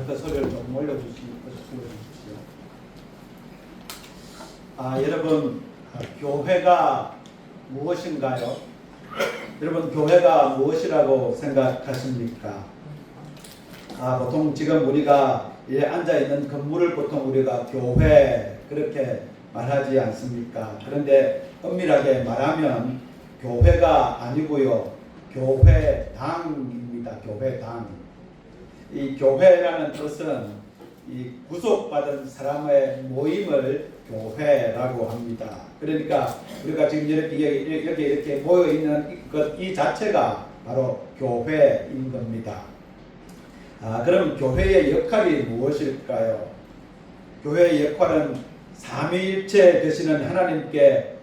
마이크 소리를 좀 올려주시죠. 여러분, 교회가 무엇인가요? 여러분, 교회가 무엇이라고 생각하십니까? 보통 지금 우리가 앉아있는 건물을 보통 우리가 교회 그렇게 말하지 않습니까? 그런데 엄밀하게 말하면 교회가 아니고요, 교회당입니다. 교회당. 이 교회라는 뜻은 이 구속받은 사람의 모임을 교회라고 합니다. 그러니까 우리가 지금 이렇게 모여 있는 것 이 자체가 바로 교회인 겁니다. 그럼 교회의 역할이 무엇일까요? 교회의 역할은 삼위일체 되시는 하나님께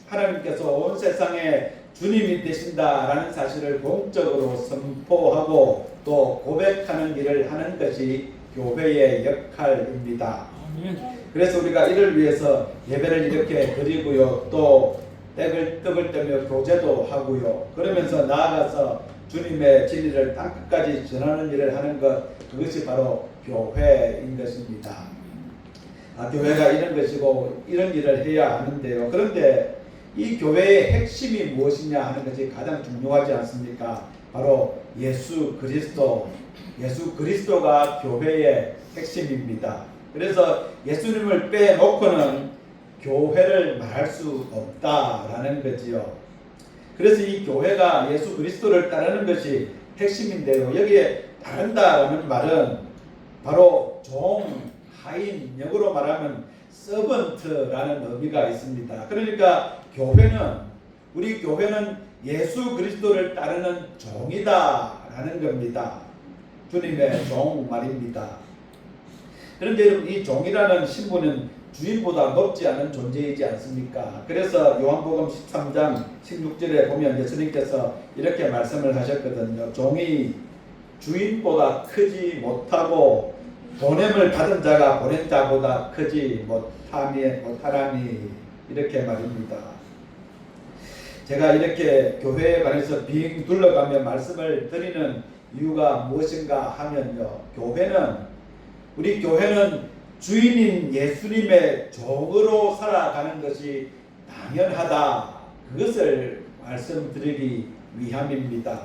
하나님께서 온 세상의 주님이 되신다라는 사실을 공적으로 선포하고 또 고백하는 일을 하는 것이 교회의 역할입니다. 그래서 우리가 이를 위해서 예배를 이렇게 드리고요, 또 떡을 떼며 교제도 하고요, 그러면서 나아가서 주님의 진리를 땅끝까지 전하는 일을 하는 것, 그것이 바로 교회인 것입니다. 교회가 이런 것이고 이런 일을 해야 하는데요. 그런데 이 교회의 핵심이 무엇이냐 하는 것이 가장 중요하지 않습니까? 바로 예수 그리스도가 교회의 핵심입니다. 그래서 예수님을 빼놓고는 교회를 말할 수 없다라는 거지요. 그래서 이 교회가 예수 그리스도를 따르는 것이 핵심인데요. 여기에 따른다라는 말은 바로 하인, 영어로 말하면 서번트라는 의미가 있습니다. 그러니까 우리 교회는 예수 그리스도를 따르는 종이다라는 겁니다. 주님의 종 말입니다. 그런데 여러분, 이 종이라는 신분은 주인보다 높지 않은 존재이지 않습니까? 그래서 요한복음 13장 16절에 보면 예수님께서 이렇게 말씀을 하셨거든요. 종이 주인보다 크지 못하고 보냄을 받은 자가 보낸 자보다 크지 못하나니, 이렇게 말입니다. 제가 이렇게 교회에 관해서 빙 둘러가며 말씀을 드리는 이유가 무엇인가 하면요, 우리 교회는 주인인 예수님의 종으로 살아가는 것이 당연하다, 그것을 말씀드리기 위함입니다.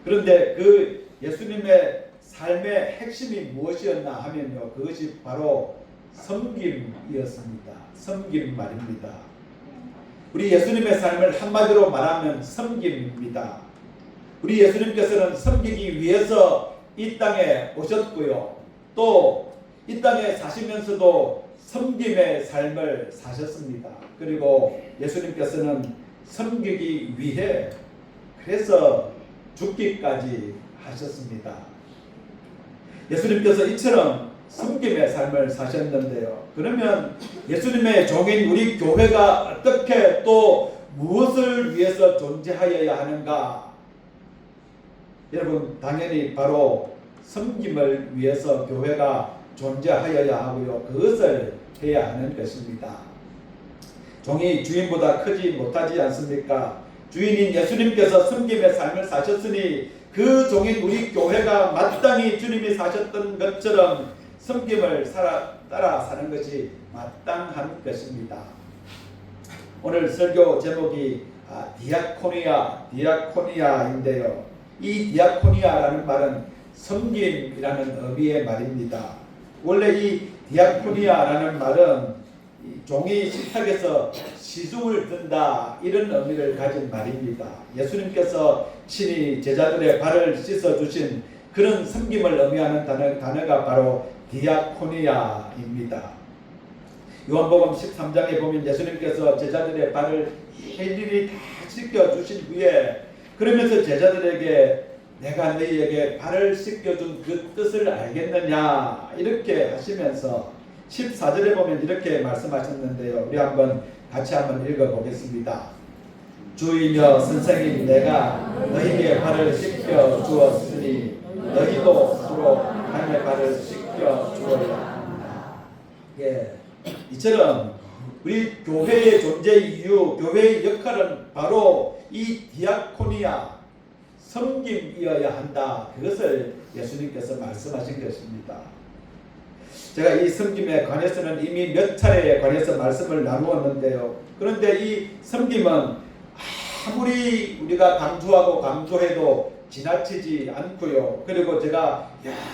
그런데 그 예수님의 삶의 핵심이 무엇이었나 하면요, 그것이 바로 섬김이었습니다. 섬김 말입니다. 우리 예수님의 삶을 한마디로 말하면 섬김입니다. 우리 예수님께서는 섬기기 위해서 이 땅에 오셨고요, 또 이 땅에 사시면서도 섬김의 삶을 사셨습니다. 그리고 예수님께서는 섬기기 위해 그래서 죽기까지 하셨습니다. 예수님께서 이처럼 섬김의 삶을 사셨는데요. 그러면 예수님의 종인 우리 교회가 어떻게 또 무엇을 위해서 존재하여야 하는가? 여러분, 당연히 바로 섬김을 위해서 교회가 존재하여야 하고요, 그것을 해야 하는 것입니다. 종이 주인보다 크지 못하지 않습니까? 주인인 예수님께서 섬김의 삶을 사셨으니 그 종인 우리 교회가 마땅히 주님이 사셨던 것처럼 섬김을 따라 사는 것이 마땅한 것입니다. 오늘 설교 제목이 디아코니아인데요. 이 디아코니아라는 말은 섬김이라는 의미의 말입니다. 원래 이 디아코니아라는 말은 종이 식탁에서 시중을 든다, 이런 의미를 가진 말입니다. 예수님께서 친히 제자들의 발을 씻어주신 그런 섬김을 의미하는 단어가 바로 디아코니아입니다. 요한복음 13장에 보면 예수님께서 제자들의 발을 일일이 다 씻겨주신 후에 그러면서 제자들에게 내가 너희에게 발을 씻겨준 그 뜻을 알겠느냐, 이렇게 하시면서 14절에 보면 이렇게 말씀하셨는데요. 우리 같이 한번 읽어보겠습니다. 주이며 선생님, 내가 너희에게 발을 씻겨 주었으니 너희도 서로 남의 발을 씻겨 주어야 한다. 이처럼 우리 교회의 존재 이유, 교회의 역할은 바로 이 디아코니아, 섬김이어야 한다. 그것을 예수님께서 말씀하신 것입니다. 제가 이 섬김에 관해서는 이미 몇 차례에 관해서 말씀을 나누었는데요. 그런데 이 섬김은 아무리 우리가 강조하고 강조해도 지나치지 않고요. 그리고 제가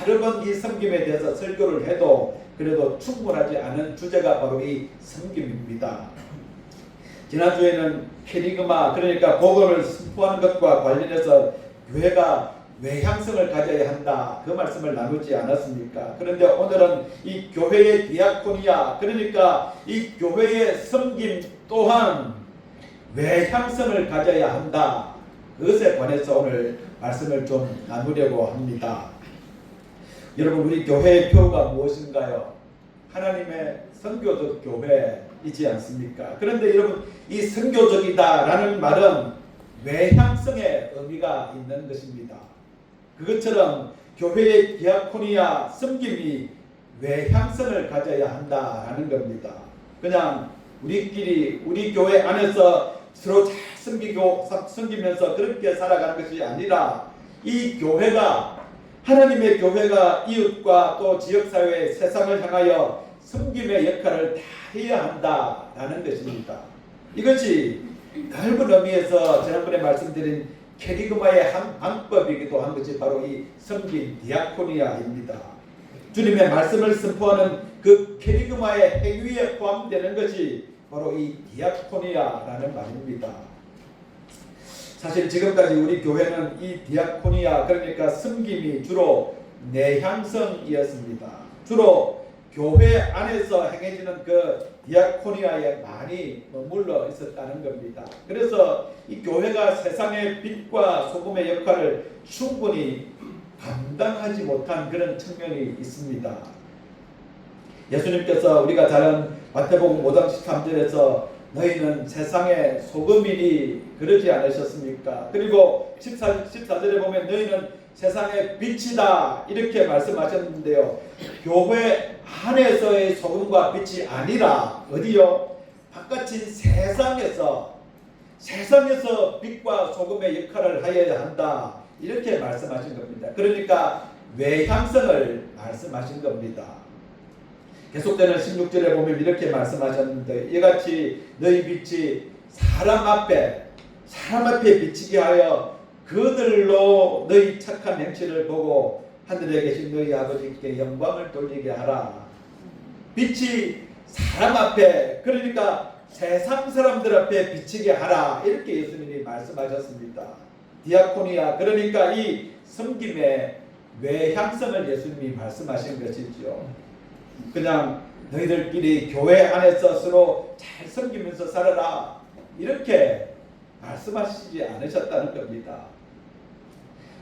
여러 번 이 섬김에 대해서 설교를 해도 그래도 충분하지 않은 주제가 바로 이 섬김입니다. 지난주에는 케리그마, 그러니까 복음을 선포하는 것과 관련해서 교회가 외향성을 가져야 한다, 그 말씀을 나누지 않았습니까? 그런데 오늘은 이 교회의 디아코니아, 그러니까 이 교회의 섬김 또한 외향성을 가져야 한다, 그것에 관해서 오늘 말씀을 좀 나누려고 합니다. 여러분, 우리 교회의 표가 무엇인가요? 하나님의 선교적 교회이지 않습니까? 그런데 여러분, 이 선교적이다라는 말은 외향성의 의미가 있는 것입니다. 그것처럼 교회의 디아코니아, 섬김이 외향성을 가져야 한다라는 겁니다. 그냥 우리끼리 우리 교회 안에서 서로 잘 섬기면서 그렇게 살아가는 것이 아니라 이 교회가, 하나님의 교회가 이웃과 또 지역사회, 세상을 향하여 섬김의 역할을 다 해야 한다라는 것입니다. 이것이 넓은 의미에서 지난번에 말씀드린 케리그마의 한 방법이기도 한 것이 바로 이 섬김 디아코니아입니다. 주님의 말씀을 선포하는 그 케리그마의 행위에 포함되는 것이 바로 이 디아코니아라는 말입니다. 사실 지금까지 우리 교회는 이 디아코니아, 그러니까 섬김이 주로 내향성이었습니다. 주로 교회 안에서 행해지는 그 디아코니아에 많이 머물러 있었다는 겁니다. 그래서 이 교회가 세상의 빛과 소금의 역할을 충분히 감당하지 못한 그런 측면이 있습니다. 예수님께서 우리가 잘 아는 마태복음 5장 13절에서 너희는 세상의 소금이니 그러지 않으셨습니까? 그리고 14절에 보면 너희는 세상의 빛이다 이렇게 말씀하셨는데요. 교회 안에서의 소금과 빛이 아니라 어디요? 바깥인 세상에서 빛과 소금의 역할을 하여야 한다 이렇게 말씀하신 겁니다. 그러니까 외향성을 말씀하신 겁니다. 계속되는 16절에 보면 이렇게 말씀하셨는데 이같이 너희 빛이 사람 앞에 비치게 하여 그들로 너희 착한 행실을 보고 하늘에 계신 너희 아버지께 영광을 돌리게 하라. 빛이 사람 앞에, 그러니까 세상 사람들 앞에 비치게 하라 이렇게 예수님이 말씀하셨습니다. 디아코니아, 그러니까 이 섬김의 외향성을 예수님이 말씀하신 것이죠. 그냥 너희들끼리 교회 안에서 서로 잘 섬기면서 살아라 이렇게 말씀하시지 않으셨다는 겁니다.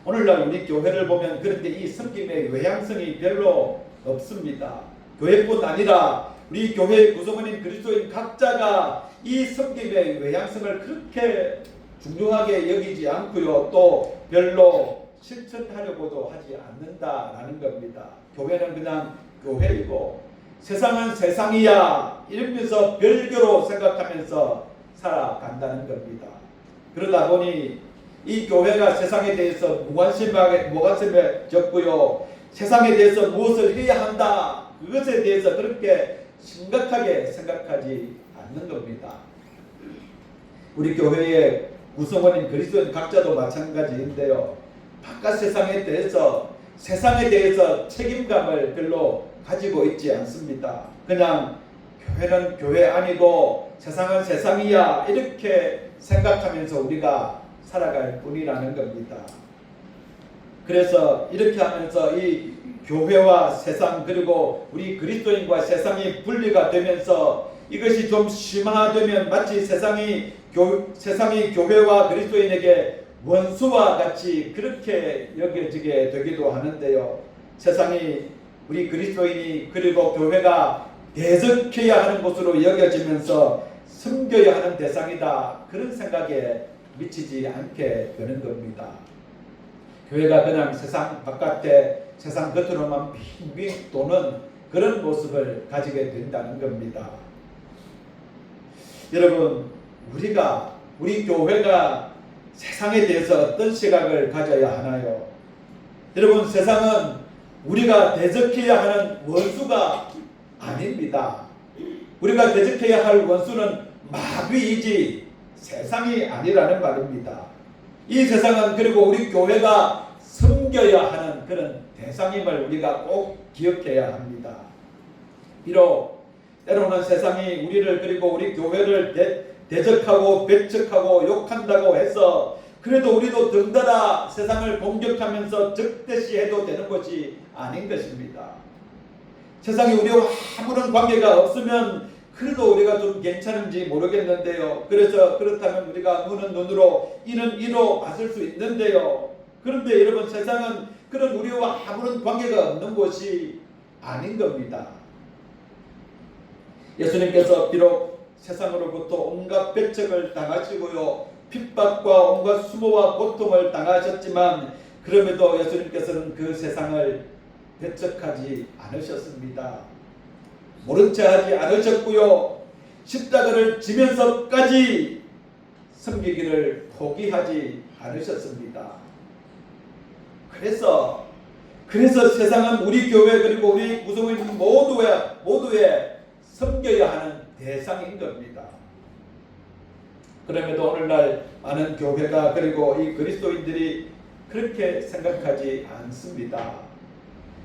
오늘날 우리 교회를 보면 그런데 이 섬김의 외향성이 별로 없습니다. 교회뿐 아니라 우리 교회의 구성원인 그리스도인 각자가 이 섬김의 외향성을 그렇게 중요하게 여기지 않고요, 또 별로 실천하려고도 하지 않는다라는 겁니다. 교회는 그냥 교회이고 세상은 세상이야 이러면서 별개로 생각하면서 살아간다는 겁니다. 그러다 보니 이 교회가 세상에 대해서 무관심해졌고요, 세상에 대해서 무엇을 해야 한다 그것에 대해서 그렇게 심각하게 생각하지 않는 겁니다. 우리 교회의 구성원인 그리스도인 각자도 마찬가지인데요, 바깥 세상에 대해서 책임감을 별로 가지고 있지 않습니다. 그냥 교회는 교회 아니고 세상은 세상이야 이렇게 생각하면서 우리가 살아갈 뿐이라는 겁니다. 그래서 이렇게 하면서 이 교회와 세상, 그리고 우리 그리스도인과 세상이 분리가 되면서 이것이 좀 심화되면 마치 세상이 교회와 그리스도인에게 원수와 같이 그렇게 여겨지게 되기도 하는데요. 세상이 우리 그리스도인이 그리고 교회가 대적해야 하는 곳으로 여겨지면서 섬겨야 하는 대상이다 그런 생각에 미치지 않게 되는 겁니다. 교회가 그냥 세상 바깥에 세상 겉으로만 빙빙 도는 그런 모습을 가지게 된다는 겁니다. 여러분, 우리 교회가 세상에 대해서 어떤 시각을 가져야 하나요? 여러분, 세상은 우리가 대적해야 하는 원수가 아닙니다. 우리가 대적해야 할 원수는 마귀이지 세상이 아니라는 말입니다. 이 세상은 그리고 우리 교회가 섬겨야 하는 그런 대상임을 우리가 꼭 기억해야 합니다. 비록 때로는 세상이 우리를 그리고 우리 교회를 대적하고 배척하고 욕한다고 해서 그래도 우리도 덩달아 세상을 공격하면서 적대시해도 되는 것이 아닌 것입니다. 세상이 우리와 아무런 관계가 없으면 그래도 우리가 좀 괜찮은지 모르겠는데요. 그래서 그렇다면 우리가 눈은 눈으로 이는 이로 맞을 수 있는데요. 그런데 여러분, 세상은 그런 우리와 아무런 관계가 없는 것이 아닌 겁니다. 예수님께서 비록 세상으로부터 온갖 배척을 당하시고요, 핍박과 온갖 수모와 고통을 당하셨지만 그럼에도 예수님께서는 그 세상을 배척하지 않으셨습니다. 모른 체 하지 않으셨고요, 십자가를 지면서까지 섬기기를 포기하지 않으셨습니다. 그래서 세상은 우리 교회 그리고 우리 구성원 모두의 섬겨야 하는 대상인 겁니다. 그럼에도 오늘날 많은 교회가 그리고 이 그리스도인들이 그렇게 생각하지 않습니다.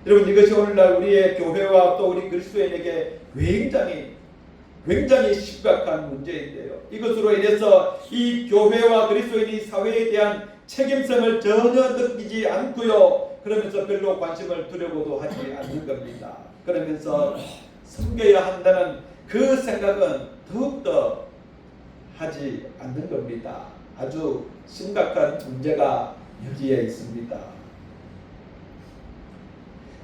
여러분, 이것이 오늘날 우리의 교회와 또 우리 그리스도인에게 굉장히 심각한 문제인데요. 이것으로 인해서 이 교회와 그리스도인이 사회에 대한 책임성을 전혀 느끼지 않고요, 그러면서 별로 관심을 두려고도 하지 않는 겁니다. 그러면서 섬겨야 한다는 그 생각은 더욱더 하지 않는 겁니다. 아주 심각한 문제가 여기에 있습니다.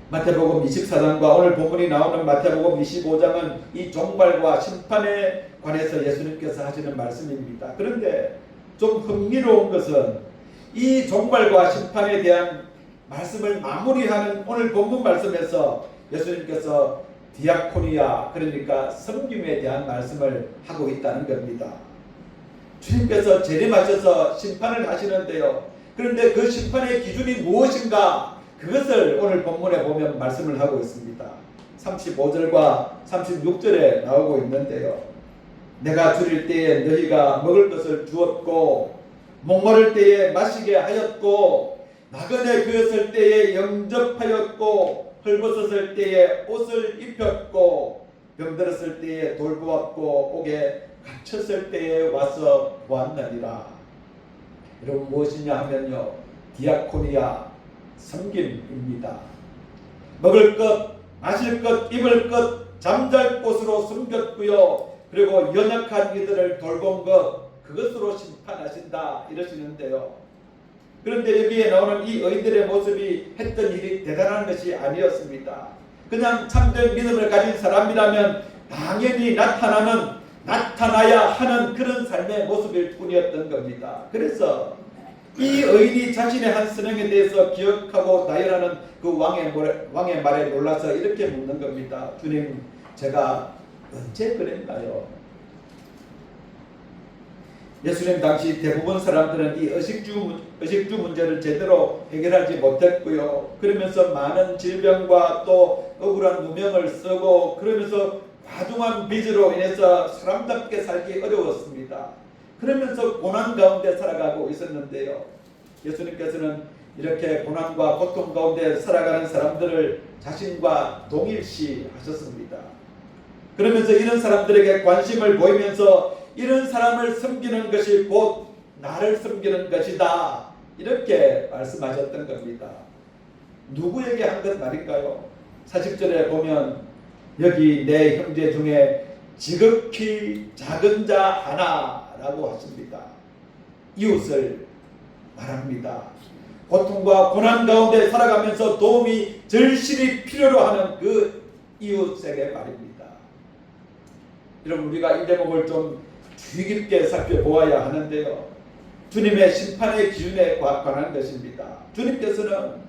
마태복음 24장과 오늘 본문이 나오는 마태복음 25장은 이 종말과 심판에 관해서 예수님께서 하시는 말씀입니다. 그런데 좀 흥미로운 것은 이 종말과 심판에 대한 말씀을 마무리하는 오늘 본문 말씀에서 예수님께서 디아코니아, 그러니까 섬김에 대한 말씀을 하고 있다는 겁니다. 주님께서 재림하셔서 심판을 하시는데요. 그런데 그 심판의 기준이 무엇인가? 그것을 오늘 본문에 보면 말씀을 하고 있습니다. 35절과 36절에 나오고 있는데요. 내가 줄일 때에 너희가 먹을 것을 주었고 목마를 때에 마시게 하였고 나그네 그였을 때에 영접하였고 헐벗었을 때에 옷을 입혔고 병들었을 때에 돌보았고 옥에 갇혔을 때에 와서 보았느니라. 여러분, 무엇이냐 하면요, 디아코니아, 섬김입니다. 먹을 것, 마실 것, 입을 것, 잠잘 곳으로 숨겼고요, 그리고 연약한 이들을 돌본 것, 그것으로 심판하신다 이러시는데요. 그런데 여기에 나오는 이 의인들의 모습이 했던 일이 대단한 것이 아니었습니다. 그냥 참된 믿음을 가진 사람이라면 당연히 나타나야 하는 그런 삶의 모습일 뿐이었던 겁니다. 그래서 이 의인이 자신의 한 선행에 대해서 기억하고 나열하는 그 왕의 말에 놀라서 이렇게 묻는 겁니다. 주님, 제가 언제 그랬나요? 예수님 당시 대부분 사람들은 이 의식주 문제를 제대로 해결하지 못했고요. 그러면서 많은 질병과 또 억울한 누명을 쓰고 그러면서 과중한 빚으로 인해서 사람답게 살기 어려웠습니다. 그러면서 고난 가운데 살아가고 있었는데요. 예수님께서는 이렇게 고난과 고통 가운데 살아가는 사람들을 자신과 동일시 하셨습니다. 그러면서 이런 사람들에게 관심을 보이면서 이런 사람을 섬기는 것이 곧 나를 섬기는 것이다, 이렇게 말씀하셨던 겁니다. 누구에게 한 것 말인가요? 40절에 보면 여기 내 형제 중에 지극히 작은 자 하나라고 하십니다. 이웃을 말합니다. 고통과 고난 가운데 살아가면서 도움이 절실히 필요로 하는 그 이웃에게 말입니다. 여러분, 우리가 이 대목을 좀 주의 깊게 살펴보아야 하는데요. 주님의 심판의 기준에 관한 것입니다. 주님께서는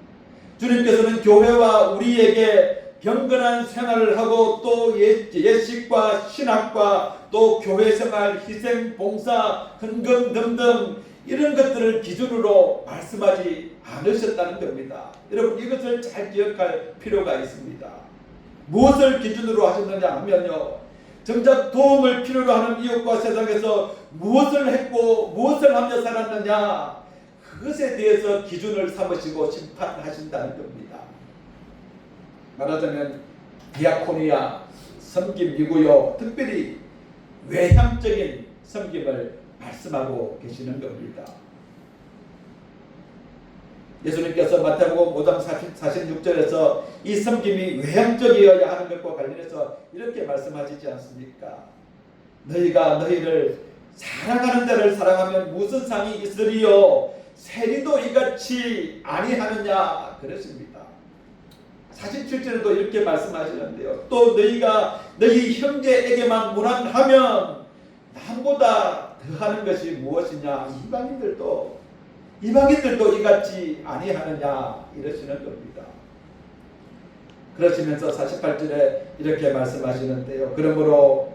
교회와 우리에게 경건한 생활을 하고 또 예식과 신학과 또 교회 생활, 희생, 봉사, 헌금 등등 이런 것들을 기준으로 말씀하지 않으셨다는 겁니다. 여러분 이것을 잘 기억할 필요가 있습니다. 무엇을 기준으로 하셨느냐 하면요, 정작 도움을 필요로 하는 이웃과 세상에서 무엇을 했고 무엇을 하며 살았느냐, 그것에 대해서 기준을 삼으시고 심판하신다는 겁니다. 말하자면 디아코니아 섬김이고요, 특별히 외향적인 섬김을 말씀하고 계시는 겁니다. 예수님께서 마태복음 5장 46절에서 이 섬김이 외향적이어야 하는 것과 관련해서 이렇게 말씀하시지 않습니까? 너희가 너희를 사랑하는 자를 사랑하면 무슨 상이 있으리요? 세리도 이같이 아니하느냐 그랬습니다. 47절에도 이렇게 말씀하시는데요. 또 너희가 너희 형제에게만 무난하면 남보다 더하는 것이 무엇이냐? 이방인들도 이같이 아니하느냐 이러시는 겁니다. 그러시면서 48절에 이렇게 말씀하시는데요. 그러므로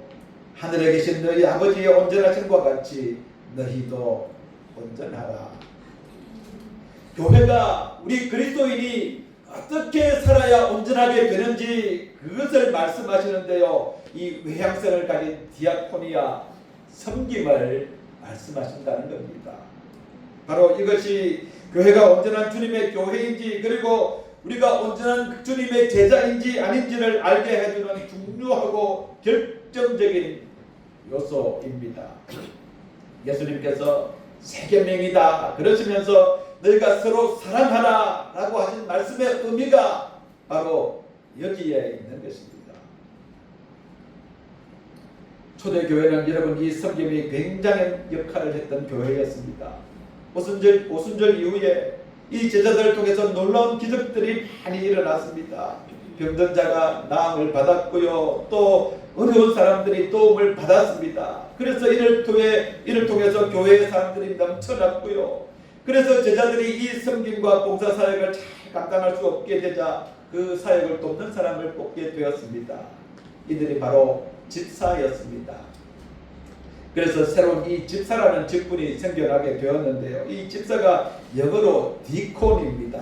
하늘에 계신 너희 아버지의 온전하심과 같이 너희도 온전하라. 교회가, 우리 그리스도인이 어떻게 살아야 온전하게 되는지 그것을 말씀하시는데요. 이 외향성을 가진 디아코니아 섬김을 말씀하신다는 겁니다. 바로 이것이 교회가 온전한 주님의 교회인지, 그리고 우리가 온전한 주님의 제자인지 아닌지를 알게 해주는 중요하고 결정적인 요소입니다. 예수님께서 세 계명이다 그러시면서 너희가 서로 사랑하라 라고 하신 말씀의 의미가 바로 여기에 있는 것입니다. 초대교회는 여러분 이 섬김이 굉장한 역할을 했던 교회였습니다. 오순절 이후에 이 제자들을 통해서 놀라운 기적들이 많이 일어났습니다. 병든 자가 나음을 받았고요, 또 어려운 사람들이 도움을 받았습니다. 그래서 이를 통해서 교회의 사람들이 넘쳐났고요. 그래서 제자들이 이 섬김과 봉사 사역을 잘 감당할 수 없게 되자 그 사역을 돕는 사람을 뽑게 되었습니다. 이들이 바로 집사였습니다. 그래서 새로운 이 집사라는 직분이 생겨나게 되었는데요. 이 집사가 영어로 디콘입니다.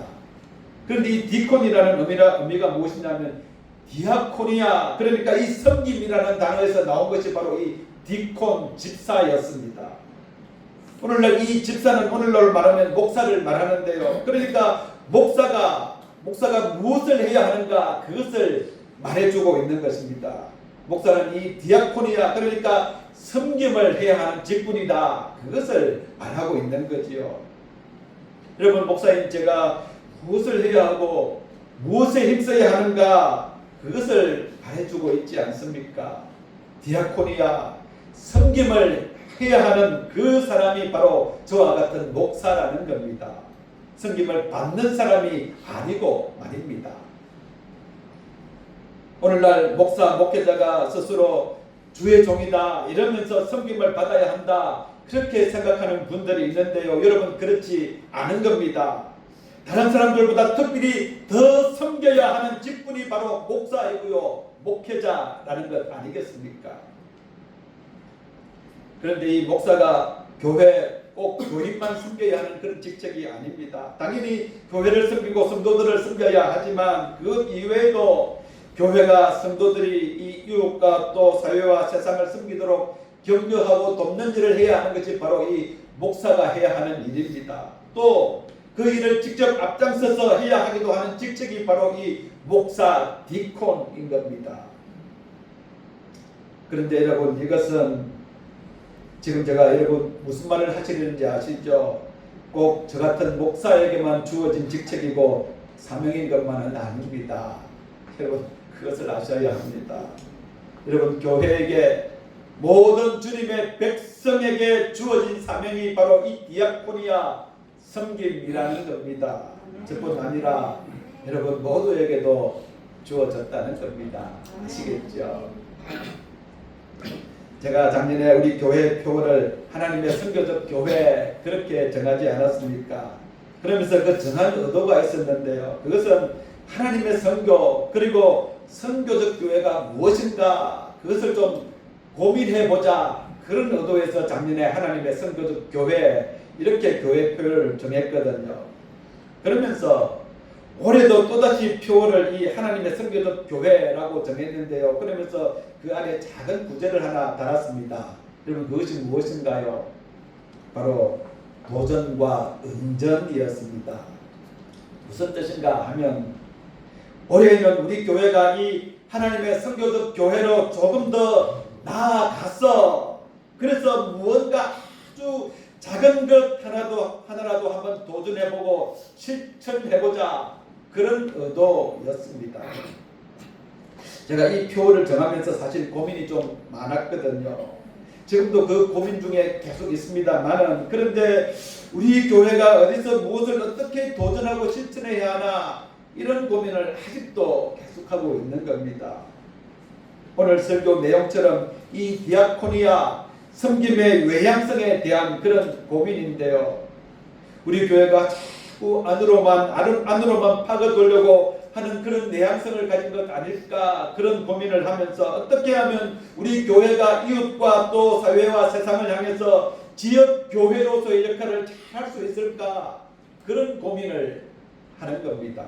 그런데 이 디콘이라는 의미가 무엇이냐면 디아코니아, 그러니까 이 섬김이라는 단어에서 나온 것이 바로 이 디콘 집사였습니다. 오늘날 이 집사는 오늘날 말하면 목사를 말하는데요. 그러니까 목사가 무엇을 해야 하는가 그것을 말해주고 있는 것입니다. 목사는 이 디아코니아, 그러니까 섬김을 해야 하는 직분이다, 그것을 말하고 있는 거지요. 여러분, 목사인 제가 무엇을 해야 하고 무엇에 힘써야 하는가 그것을 말해주고 있지 않습니까? 디아코니아, 섬김을 해야 하는 그 사람이 바로 저와 같은 목사라는 겁니다. 섬김을 받는 사람이 아니고 말입니다. 오늘날 목사, 목회자가 스스로 주의 종이다 이러면서 섬김을 받아야 한다 그렇게 생각하는 분들이 있는데요. 여러분, 그렇지 않은 겁니다. 다른 사람들보다 특별히 더 섬겨야 하는 직분이 바로 목사이고요, 목회자라는 것 아니겠습니까? 그런데 이 목사가 교회 꼭 교인만 섬겨야 하는 그런 직책이 아닙니다. 당연히 교회를 섬기고 성도들을 섬겨야 하지만 그 이외에도 교회가 성도들이 이 이웃과 또 사회와 세상을 섬기도록 격려하고 돕는 일을 해야 하는 것이 바로 이 목사가 해야 하는 일입니다. 또 그 일을 직접 앞장서서 해야 하기도 하는 직책이 바로 이 목사 디콘인 겁니다. 그런데 여러분, 이것은 지금 제가 여러분 무슨 말을 하시는지 아시죠? 꼭 저 같은 목사에게만 주어진 직책이고 사명인 것만은 아닙니다. 여러분, 그것을 아셔야 합니다. 여러분, 교회에게, 모든 주님의 백성에게 주어진 사명이 바로 이 디아코니아 섬김이라는 겁니다. 저뿐 아니라 여러분 모두에게도 주어졌다는 겁니다. 아시겠죠? 제가 작년에 우리 교회 표어를 하나님의 선교적 교회 그렇게 정하지 않았습니까? 그러면서 그 정한 의도가 있었는데요. 그것은 하나님의 선교, 그리고 선교적 교회가 무엇인가 그것을 좀 고민해보자, 그런 의도에서 작년에 하나님의 선교적 교회 이렇게 교회표를 정했거든요. 그러면서 올해도 또다시 표를 이 하나님의 섬겨준 교회라고 정했는데요. 그러면서 그 안에 작은 구절을 하나 달았습니다. 여러분 그것이 무엇인가요? 바로 도전과 응전이었습니다. 무슨 뜻인가 하면 올해는 우리 교회가 이 하나님의 섬겨준 교회로 조금 더 나아갔어. 그래서 무언가 아주 작은 것 하나라도 한번 도전해보고 실천해보자, 그런 의도였습니다. 제가 이 표를 정하면서 사실 고민이 좀 많았거든요. 지금도 그 고민 중에 계속 있습니다만은, 그런데 우리 교회가 어디서 무엇을 어떻게 도전하고 실천해야 하나, 이런 고민을 아직도 계속하고 있는 겁니다. 오늘 설교 내용처럼 이 디아코니아 섬김의 외향성에 대한 그런 고민인데요. 우리 교회가 자꾸 안으로만 파고들려고 하는 그런 내향성을 가진 것 아닐까, 그런 고민을 하면서 어떻게 하면 우리 교회가 이웃과 또 사회와 세상을 향해서 지역 교회로서의 역할을 잘 할 수 있을까, 그런 고민을 하는 겁니다.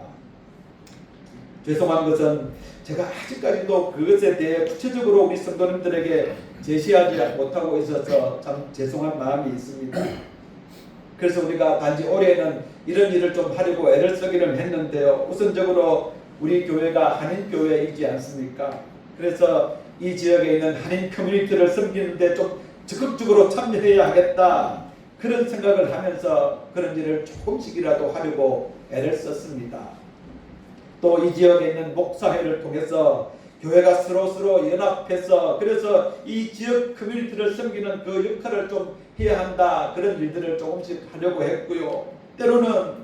죄송한 것은 제가 아직까지도 그것에 대해 구체적으로 우리 성도님들에게 제시하지 못하고 있어서 참 죄송한 마음이 있습니다. 그래서 우리가 단지 올해는 이런 일을 좀 하려고 애를 쓰기는 했는데요. 우선적으로 우리 교회가 한인교회이지 않습니까? 그래서 이 지역에 있는 한인 커뮤니티를 섬기는데 좀 적극적으로 참여해야 하겠다, 그런 생각을 하면서 그런 일을 조금씩이라도 하려고 애를 썼습니다. 또 이 지역에 있는 목사회를 통해서 교회가 서로 연합해서, 그래서 이 지역 커뮤니티를 섬기는 그 역할을 좀 해야 한다, 그런 일들을 조금씩 하려고 했고요. 때로는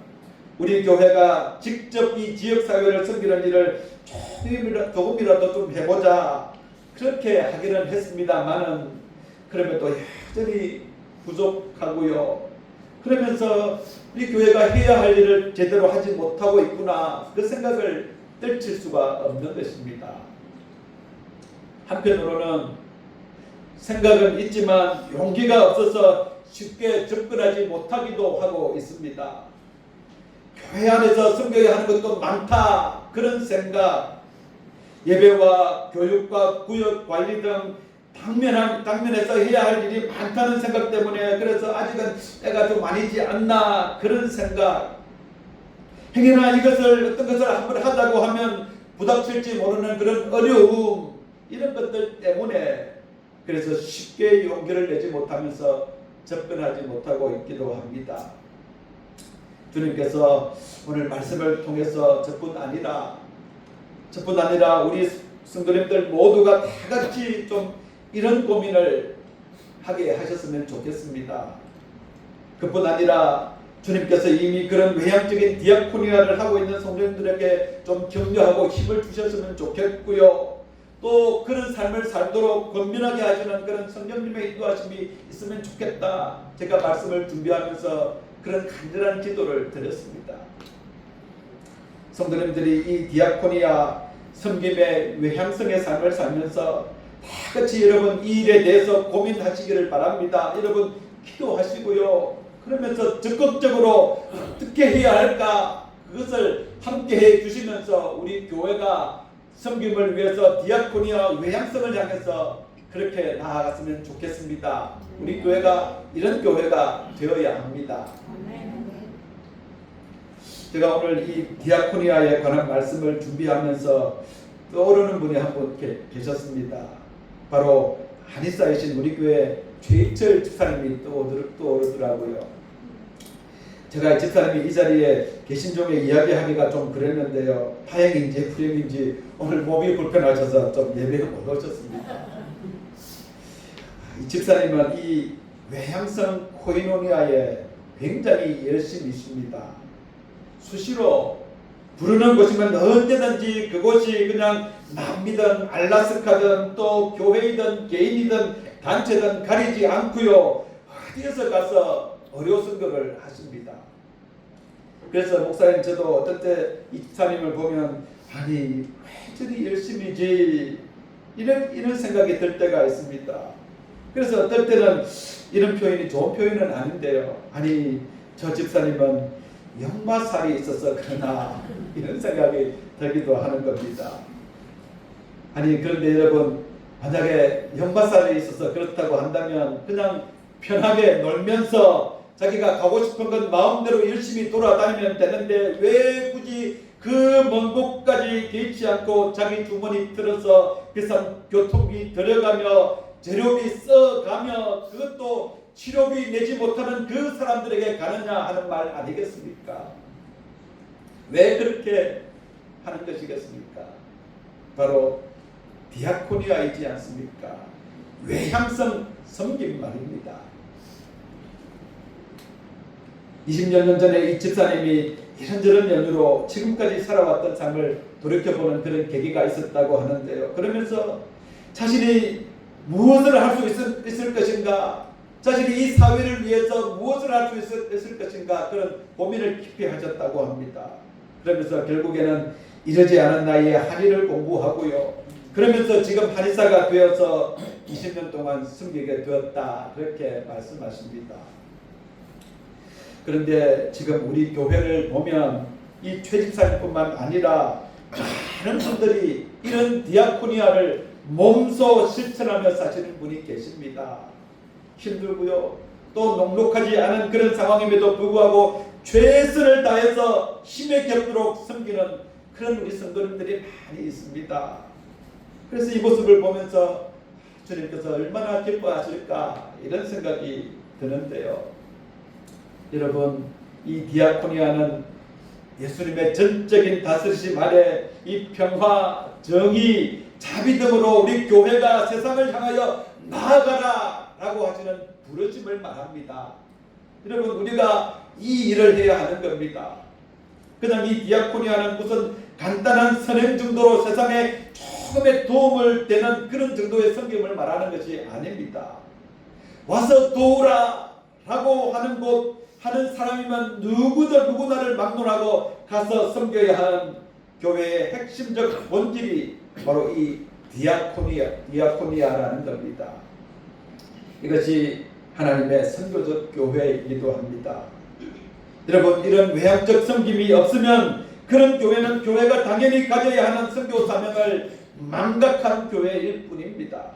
우리 교회가 직접 이 지역사회를 섬기는 일을 조금이라도 좀 해보자, 그렇게 하기는 했습니다만은 그럼에도 여전히 부족하고요. 그러면서 우리 교회가 해야 할 일을 제대로 하지 못하고 있구나, 그 생각을 떨칠 수가 없는 것입니다. 한편으로는 생각은 있지만 용기가 없어서 쉽게 접근하지 못하기도 하고 있습니다. 교회 안에서 섬겨야 하는 것도 많다, 그런 생각, 예배와 교육과 구역 관리 등 당면에서 해야 할 일이 많다는 생각 때문에, 그래서 아직은 때가 좀 아니지 않나, 그런 생각, 행여나 어떤 것을 한번 하자고 하면 부닥칠지 모르는 그런 어려움, 이런 것들 때문에 그래서 쉽게 용기를 내지 못하면서 접근하지 못하고 있기도 합니다. 주님께서 오늘 말씀을 통해서 저뿐 아니라 우리 성도님들 모두가 다 같이 좀 이런 고민을 하게 하셨으면 좋겠습니다. 그뿐 아니라 주님께서 이미 그런 외향적인 디아코니아를 하고 있는 성도님들에게 좀 격려하고 힘을 주셨으면 좋겠고요. 또 그런 삶을 살도록 건면하게 하시는 그런 성령님의 인도하심이 있으면 좋겠다, 제가 말씀을 준비하면서 그런 간절한 기도를 드렸습니다. 성도님들이 이 디아코니아 섬김의 외향성의 삶을 살면서 다 같이 여러분 이 일에 대해서 고민하시기를 바랍니다. 여러분 기도하시고요. 그러면서 적극적으로 어떻게 해야 할까, 그것을 함께 해 주시면서 우리 교회가 섬김을 위해서 디아코니아 외향성을 향해서 그렇게 나아갔으면 좋겠습니다. 우리 교회가 이런 교회가 되어야 합니다. 제가 오늘 이 디아코니아에 관한 말씀을 준비하면서 떠오르는 분이 한 분 계셨습니다. 바로 한의사이신 우리 교회 최희철 집사님이 떠오르더라고요. 제가 집사님이 이 자리에 계신 중에 이야기하기가 좀 그랬는데요. 다행인지 불행인지 오늘 몸이 불편하셔서 좀 예배에 못 오셨습니다. 이 집사님은 이 외향성 코이노니아에 굉장히 열심이십니다. 수시로 부르는 곳이면 언제든지 그곳이 그냥 남이든 알라스카든 또 교회이든 개인이든 단체든 가리지 않고요. 어디에서 가서 어려 선교를 하십니다. 그래서 목사님 저도 어떨 때 이 집사님을 보면 아니 왜 저리 열심히지, 이런 생각이 들 때가 있습니다. 그래서 어떨 때는 이런 표현이 좋은 표현은 아닌데요. 아니 저 집사님은 역마살이 있어서 그러나 이런 생각이 들기도 하는 겁니다. 아니 그런데 여러분 만약에 역마살이 있어서 그렇다고 한다면 그냥 편하게 놀면서 자기가 가고 싶은 건 마음대로 열심히 돌아다니면 되는데 왜 굳이 그 먼 곳까지 개의치 않고 자기 주머니 들어서 비싼 교통비 들어가며 재료비 써가며 그것도 치료비 내지 못하는 그 사람들에게 가느냐 하는 말 아니겠습니까? 왜 그렇게 하는 것이겠습니까? 바로 디아코니아이지 않습니까? 외향성 섬김 말입니다. 20여 년 전에 이 집사님이 이런저런 연유로 지금까지 살아왔던 삶을 돌이켜보는 그런 계기가 있었다고 하는데요. 그러면서 자신이 무엇을 할 수 있을 것인가, 자신이 이 사회를 위해서 무엇을 할 수 있을 것인가 그런 고민을 깊이 하셨다고 합니다. 그러면서 결국에는 이르지 않은 나이에 한의를 공부하고요. 그러면서 지금 한의사가 되어서 20년 동안 섬기게 되었다 그렇게 말씀하십니다. 그런데 지금 우리 교회를 보면 이 최집사님뿐만 아니라 많은 분들이 이런 디아코니아를 몸소 실천하며 사시는 분이 계십니다. 힘들고요. 또 녹록하지 않은 그런 상황임에도 불구하고 최선을 다해서 힘에 겹도록 섬기는 그런 우리 성도님들이 많이 있습니다. 그래서 이 모습을 보면서 주님께서 얼마나 기뻐하실까 이런 생각이 드는데요. 여러분 이 디아코니아는 예수님의 전적인 다스리심 아래 이 평화, 정의, 자비됨으로 우리 교회가 세상을 향하여 나아가라 라고 하시는 부르심을 말합니다. 여러분 우리가 이 일을 해야 하는 겁니다. 그냥 이 디아코니아는 무슨 간단한 선행 정도로 세상에 조금의 도움을 되는 그런 정도의 섬김을 말하는 것이 아닙니다. 와서 도우라 라고 하는 곳 하는 사람이면 누구나를 막론하고 가서 섬겨야 하는 교회의 핵심적 본질이 바로 이 디아코니아라는 겁니다. 이것이 하나님의 선교적 교회이기도 합니다. 여러분 이런 외향적 섬김이 없으면 그런 교회는 교회가 당연히 가져야 하는 선교 사명을 망각한 교회일 뿐입니다.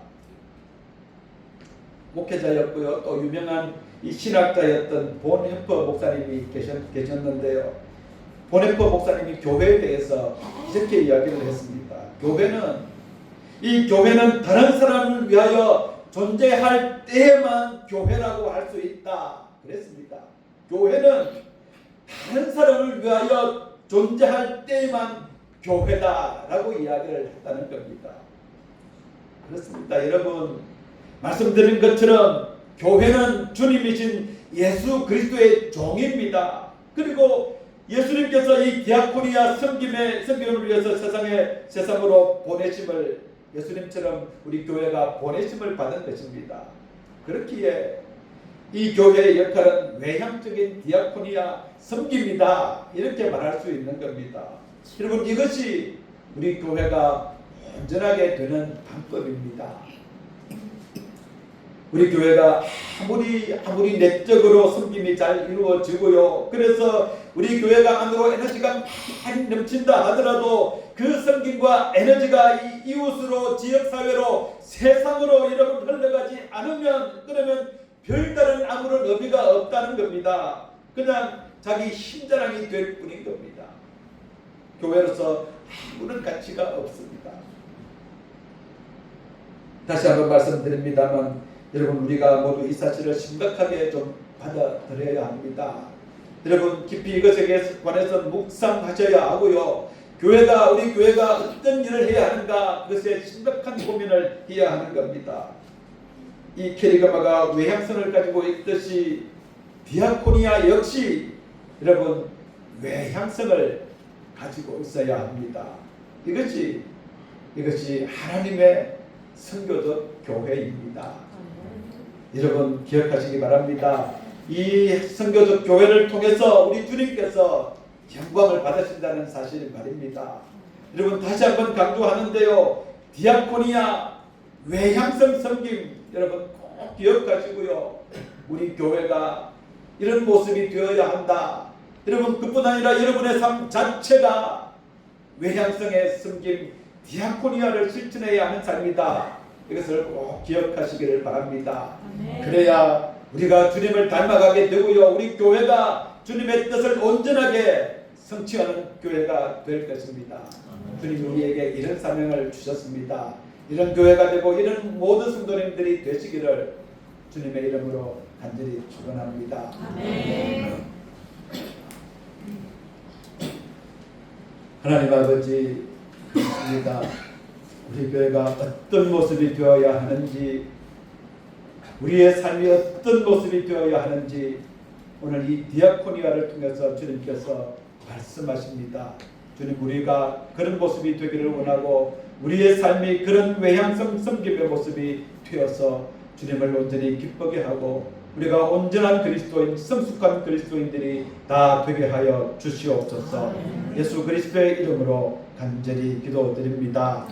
목회자였고요. 또 유명한 이 신학자였던 본헤퍼 목사님이 계셨는데요. 본헤퍼 목사님이 교회에 대해서 이렇게 이야기를 했습니다. 교회는 다른 사람을 위하여 존재할 때에만 교회라고 할 수 있다 그랬습니다. 교회는 다른 사람을 위하여 존재할 때에만 교회다라고 이야기를 했다는 겁니다. 그렇습니다. 여러분 말씀드린 것처럼 교회는 주님이신 예수 그리스도의 종입니다. 그리고 예수님께서 이 디아코니아 섬김을 위해서 세상으로 보내심을 예수님처럼 우리 교회가 보내심을 받은 것입니다. 그렇기에 이 교회의 역할은 외향적인 디아코니아 섬김이다 이렇게 말할 수 있는 겁니다. 여러분 이것이 우리 교회가 온전하게 되는 방법입니다. 우리 교회가 아무리 내적으로 섬김이 잘 이루어지고요. 그래서 우리 교회가 안으로 에너지가 많이 넘친다 하더라도 그 섬김과 에너지가 이 이웃으로 지역사회로 세상으로 여러분 흘러가지 않으면 그러면 별다른 아무런 의미가 없다는 겁니다. 그냥 자기 힘자랑이 될 뿐인 겁니다. 교회로서 아무런 가치가 없습니다. 다시 한번 말씀드립니다만 여러분 우리가 모두 이 사실을 심각하게 좀 받아들여야 합니다. 여러분 깊이 이것에 관해서 묵상하셔야 하고요. 우리 교회가 어떤 일을 해야 하는가 그것에 심각한 고민을 해야 하는 겁니다. 이 캐리그마가 외향성을 가지고 있듯이 디아코니아 역시 여러분 외향성을 가지고 있어야 합니다. 이것이 하나님의 선교적 교회입니다. 여러분 기억하시기 바랍니다. 이 선교적 교회를 통해서 우리 주님께서 영광을 받으신다는 사실 말입니다. 여러분 다시 한번 강조하는데요. 디아코니아 외향성 섬김 여러분 꼭 기억하시고요. 우리 교회가 이런 모습이 되어야 한다. 여러분, 그뿐 아니라 여러분의 삶 자체가 외향성의 섬김 디아코니아를 실천해야 하는 삶이다. 이것을 꼭 기억하시기를 바랍니다. 그래야 우리가 주님을 닮아가게 되고요. 우리 교회가 주님의 뜻을 온전하게 성취하는 교회가 될 것입니다. 주님이 우리에게 이런 사명을 주셨습니다. 이런 교회가 되고 이런 모든 성도님들이 되시기를 주님의 이름으로 간절히 축원합니다. 하나님 아버지, 그렇습니다. 우리 교회가 어떤 모습이 되어야 하는지, 우리의 삶이 어떤 모습이 되어야 하는지 오늘 이 디아코니아를 통해서 주님께서 말씀하십니다. 주님, 우리가 그런 모습이 되기를 원하고 우리의 삶이 그런 외향성 섬김의 모습이 되어서 주님을 온전히 기쁘게 하고 우리가 온전한 그리스도인, 성숙한 그리스도인들이 다 되게 하여 주시옵소서. 예수 그리스도의 이름으로 간절히 기도드립니다.